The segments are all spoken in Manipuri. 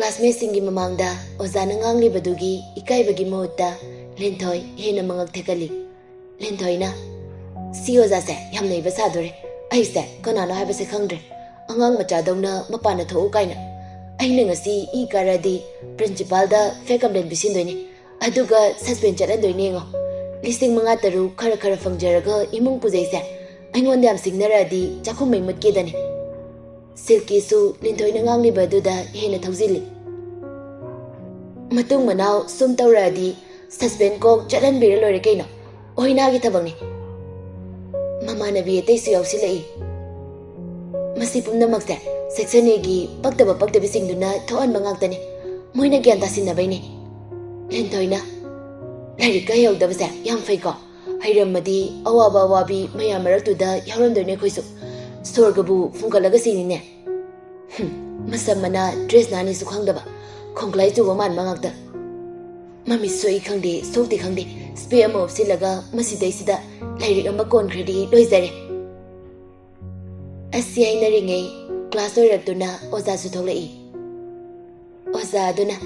classmates singi mamangda ozana ngangli badugi ikai bagi mohutta Lenthoi hena mangak thekali Lenthoi na si oza se yamnei basadore ai se kanana haiba se khangdre angang macha dongna mapana thou kaina aina ngasi I karadi principal da fake complaint bisindoini aduga suspend chalandoini ngo listing manga taru khara khara fangjaraga imung pujai se aingonda yam singnaradi chakhum mai mutke dani silki su Lenthoi na ngangli baduda hena thawjili matung manau sum tawradi suspend ko chalan bira lore kaino oina gi thabangni mama nabi etei su yausilai masi pumna makse section A gi paktabi singduna thoan mangak moina gyan tasinnabaini Lenthoi na lairi ka yaudaba se yam fai ko hairamadi awaba wabi maya maraktuda yaurandoine khoisu sorgabu fungkalaga sinine masamana dress nani su khangdaba khonglai chuba man mangakta mami soi khangde sokti khangde spam of silaga masidai sida lairi amba konkredi loizare asiai naringai class oiratuna oza su tholai oza aduna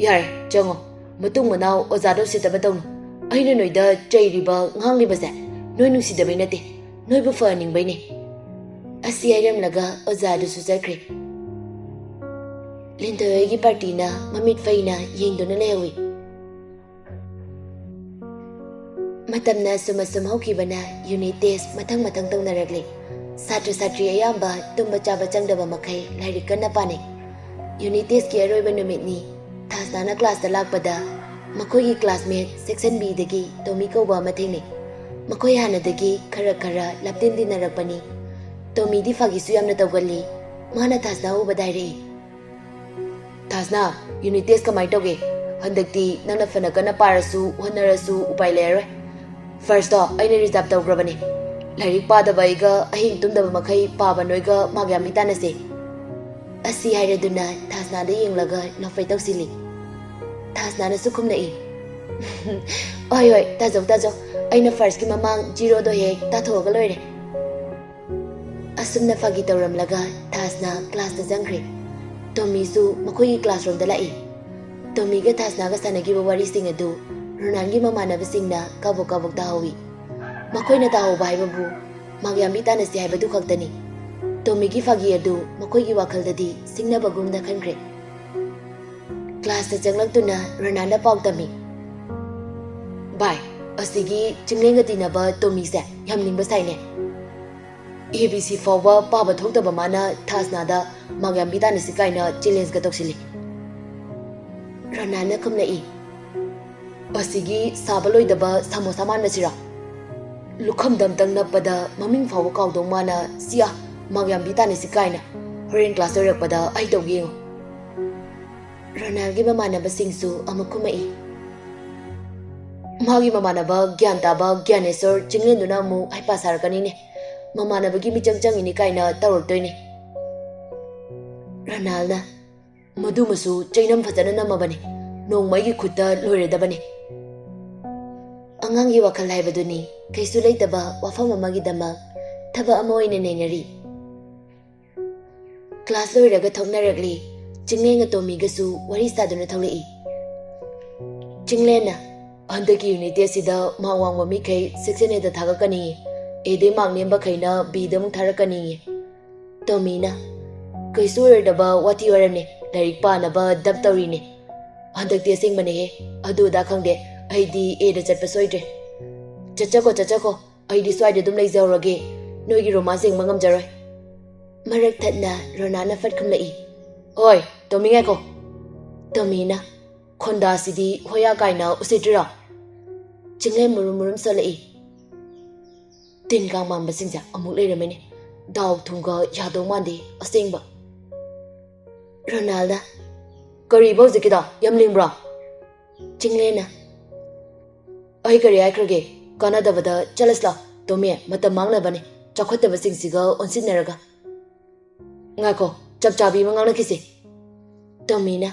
yar jango matung manau oza do sitaba tawnu aina noida chairiba ngangliba se noi nusidabai nate noi bu faning baini asiai ramlaga oza do su sakre Lenthoi gi party na mamit faina yengdona lewi matamna sumasum hokibana unit test matang tawnaragli satra satri ayamba tumba chaba changdaba makai lairi kana pane unit test ki aroiba numit ni thasana class da lakpada makoi gi classmate section B dagi tomi ko ba mathene makoi hana dagi khara laptin dinarakpani tomi di fagi su yamna tawgali mana thasna u badaire Thasna, unit test kamai toge. Handakti nangna fana kana parasu honarasu upai leroi. First do aina reserve tawgrabani. Lairik padaba iga ahing tumdaba makai paba noiga magyam bitanase. Asi hairaduna Thasna da yenglaga nofai tawsili. Thasna na sukhumna I. Oi tajo. Aina first ki mamang 0 do he ta thoga loire. Asumna fagi tawramlaga Thasna class da jangkre. Tommy su makoi classroom da lai Tommy ga Thasna ga sanagi ba wari sing adu Runangi mamana singna kabok da hawi makoi na taho bai babu magyam bitana si haibadu khaktani Tommy gi fagi adu makoi gi wakal dadi singna bagum da khankre class da janglak Runanda pautami bai asigi chinglenga tinaba Tommy se yamning ba saine ABC fawa paba thokdaba mana Thasna da magyam bitana sikaina challenge ga toksili Ranana kamna I asigi sabaloi daba samosa man masira lukham dam tang napada maming fawa kaudong mana sia magyam bitana sikaina horen class rakpada ai togi Ranagi mamana basingsu amakumai magi mamana ba gyanta ba gyanesor chinglenduna mu ai pasar kanine mamana bagi michang ini kaina tarottoini Ranalna madu masu chainam fajana namabani nongmai gi khutta loiredabani angang yi wakal haibaduni kaisu leitaba wafam amagi dama thaba amoine nenari class loiraga thoknaragli chinglenga tomi gasu wari saduna tholei chinglena andaki unit sida mawangwa mi kai section A da thagakani ede mangnemba khaina B da mung tharakani tomina Kaisur daba wati warane larik pa na ba dab tawrine handak te sing bane he adu da khangde aidi e da chatpa soidre chachako aidi swai de dum lai zawrage noigi romance mangam jaroi marak thatna Ronana fat khumlai oi tominga ko tomina khonda sidi hoya kaina usitira chingle murum salai tin kang mamba singja amuk leiramene daw thunga yadong mandi asingba Ronalda kari bozikida yamlingbra chinglena ai kari aikrage kanadabada chalasla tome matam manglabane chakhotaba singsiga onsinaraga ngako chapchabi mangana kisi tomina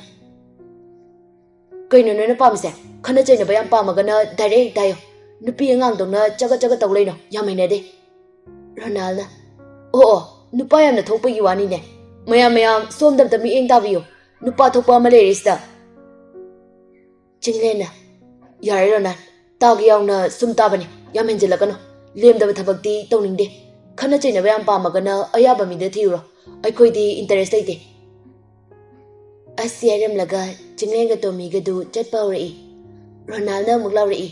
kaino nona pamse khana chaina bayam pamagana direct dayo nupi angang dongna chaga tawleino yamainade Ronalda nupa yamna thokpa yi wani ne mayam somdam mi eng tabiyo nupa thokpa ma leirista Chinglena yare rona tagi yauna sum tabani yam henjelakano lemdaba thabakti tawningde khana chaina bayam pamagana ayaba mide thiuro aikhoidi interest leite asiaram laga chinglenga tomiga du chatpa hori ronalna muglawri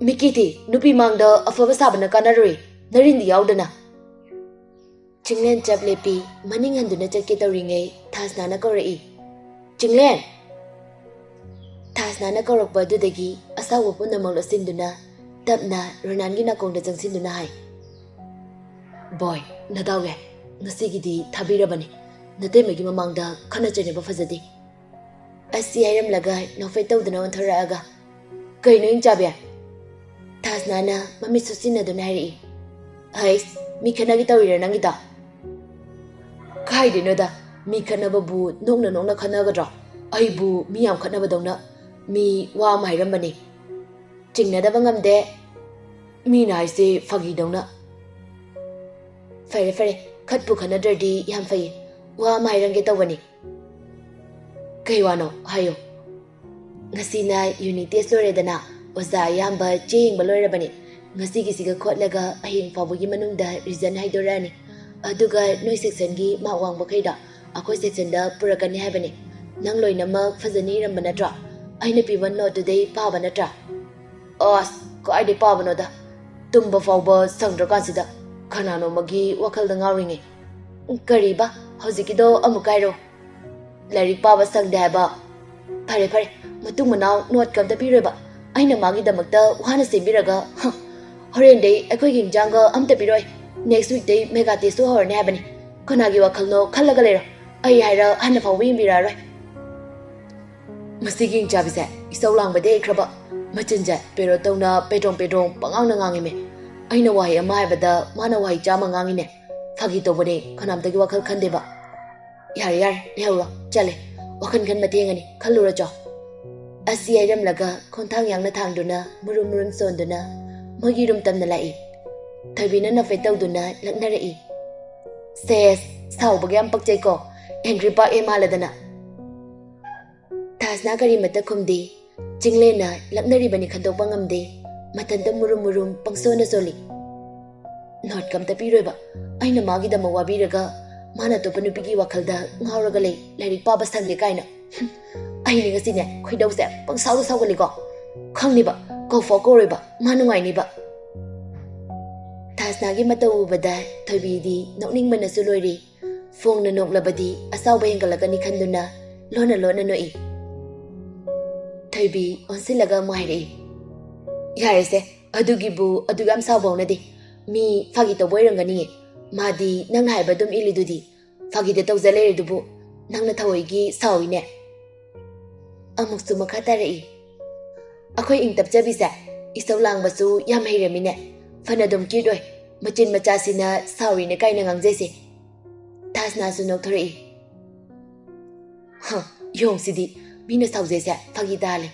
Mikiti nupi mangda afaba sabana kanaroi narindi yaudana Chinglen chaplepi maning handuna chatke tawringai thasnana kawri Chinglen Thasnana kawrakpa dudagi asawa punamang lasinduna tapna Ronangi nakongda jangsinduna hai Boy nadawge ngasigidi thabirabani natemegi mamangda khana chaineba fajadi asi hayram laga nofai tawdana ontharaga kaino ingchabe Thasnana mami susina duna hari hais mi khanagi tawira nangida kaidinoda mi khanaba bu nongna khanagadra aibu mi yam khanaba dawna mi wa mairambani chingnadaba ngamde mi naise fagi dawna fare khatpu khanadradi yam fai wa mairange tawani kaiwano hayo ngasina unity storedana oza yamba ching baloirabani ngasi gisiga khotlaga ahing fabugi manungda reason haidorani aduga noi section gi mawang bakhaida akoi section da purakani habani nang loinama fazani rambanatra aina piwan no today paba natra as ko ai de paba no da tumba fawba sangdra sida khanano magi wakal da ngawringe kariba haujikido amukairo lari paba sangda ba fare matung manaw not kam da pireba aina magi damakta wana sembiraga horen day akoi gingjanga amta piroi next week day mega test so horne habani kanagi wakalno khallaga lero ai haira hana fawi biraroi Masiging chabise isau langbade kraba machinja pero tawna pedong pangang na ngangime aina wahi ama haibada mana wahi chama ngangine phagi tobane khanamtagi wakhal khandeba yar lehawra chale wakhan khan matengani khallura cho asi airam laga khonthang yangna thangduna murum sonduna mogi rum tamna lai thabina na fe tawduna laknarei ses sau bagyam pakchai ko angry pa emaladana Thasna kari mata khumdi Chinglena laknari bani khandokpa ngamde matanda murum pangsona soli not kam tapiroiba aina magi da mawabiraga mana to panupigi wakhalda ngawraga lei larik paba sangge kaina aini ngasine khoidause pangsau saugali ko khangniba ko fokoroiba manungai niba Thasna gi mata ubada Thoibidi nokning mana sulori fongna noklabadi asawba hengalakani khanduna lona noi Thoibi onsilaga maire yarese adugibu adugam sabonadi mi fagi to boirangani madi nang haiba dum ilidudi fagi de tawzale dubu nangna thawoigi sawine amuksu makhatarei akhoi ingtap chabisa isawlang basu yam heiramine fana dum kidoi machin machasina sawine kaina ngangjese Thasna sunok thorei yongsidi Mina sauzese fagi dale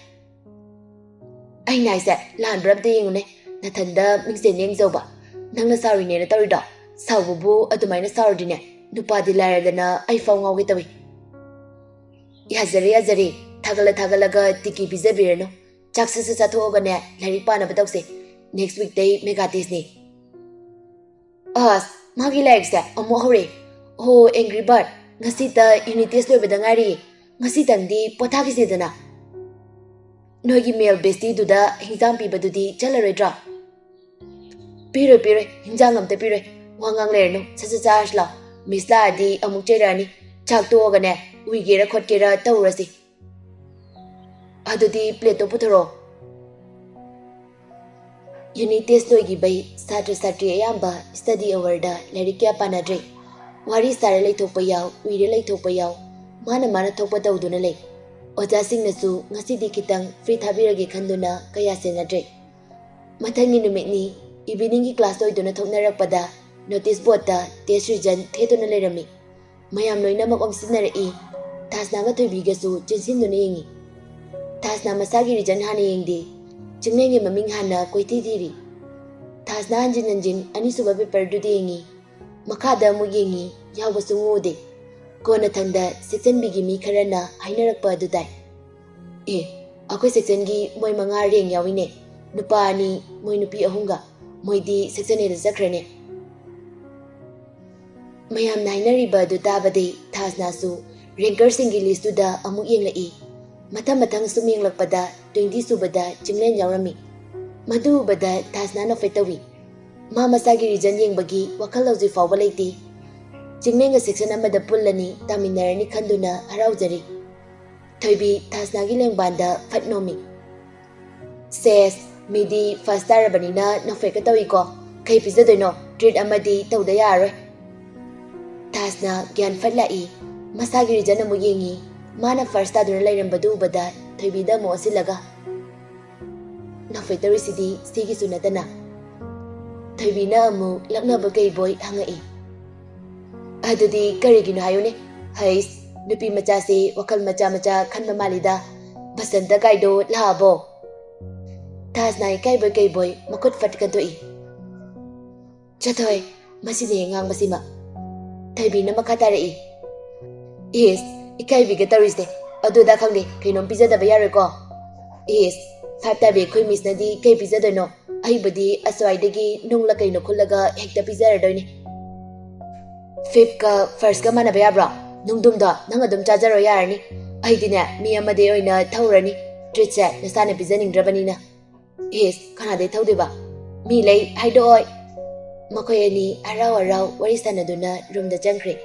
ai nai se lan brab de yingune nathanda mingse neng zoba nangna sari ne na tarida sawbu adumaina sardine nupa dilaradana ai faw ngawgi tawi yazari thagala tiki bizabirano chaksasa sathoga ne lari pana batawse next week day mega test ni as magi legs amo hore ho angry bird ngasita unity slow bedangari ngasi tangdi pothagi sedana noigi mail besti duda hingjang pibadudi chalaroidra piro hingjang amte piro wangang lerno sacha charge la misla adi amuk cherani chak to gane uigera khotkera tawrasi adudi plate to putharo unity noigi bai satri ayamba study hour da lerikya panadre wari sare leithokpa yaw uire leithokpa yaw mana thokpa tawduna lei oja singnasu ngasidi kitang free thabirage khanduna kaya senadre mathangi numitni evening gi class toiduna thoknarakpada notice board ta test result theduna lerami mayam loina makom sinarei Thasna ga Thoibiga su jinsinduna yingi Thasna masagi result hana yingdi jingnenge maming hana koiti diri Thasna anjin anisuba paper du yingi makada mu yingi yawbasu ngode Kona thangda section-bigi mi kharana hainarakpa adu tai. Akhoi section-gi moi manga reng yawine. Nupa ani moi nupi ahunga. Moidi section A da chakrane. Mayam na hainariba adu tabade Thasnasu ranker-singgi list-tuda amuk yenglai. Mathang-mathang sum yenglakpada 20 subada Chinglen yawrami. Madu ubada Thasna na faitawi. Ma masagi region yengbagi wakhal hauji fawba leiti. Chinglenga section amada pullani taminarani khanduna haraujari. Thoibi Thasnagi lengbanda phatnomi. Says midi first tarabanina na faikatawi ko. Kai pizadoino treat amadi tawda yaroi. Thasna gyan fatlai. Masagi region amu yengi. Mana first taduna lairambadu ubada Thoibida mo asilaga. Na faitari sidi sigi sunatana. Thoibina amu laknaba kay boy hangai. Adudi karigino hayone. Hais nupi macha se wakal macha khanba malida. Basanta kaido lahabo. Thasna kay boy makut fatkantoi. Chathoy masine ngang masima. Thoibina makatarai. Ikai biga tarisde. Aduda khangde kainom pizadaba yaroi. Faptabe khoi misnadi kai pizadoino. Aibadi aswaidagi nungla kaino khulaga hekta pizaradoine. Fifth ka first ka manaba yabra. Nungdumda nang adum chajaro yarani. Aidine mi amade oina thaurani. Treat se nasana pizaningrabanina. Kanade thaudiba. Mi lei haido oi. Makhoi ani arau wari sanaduna room da changkhre.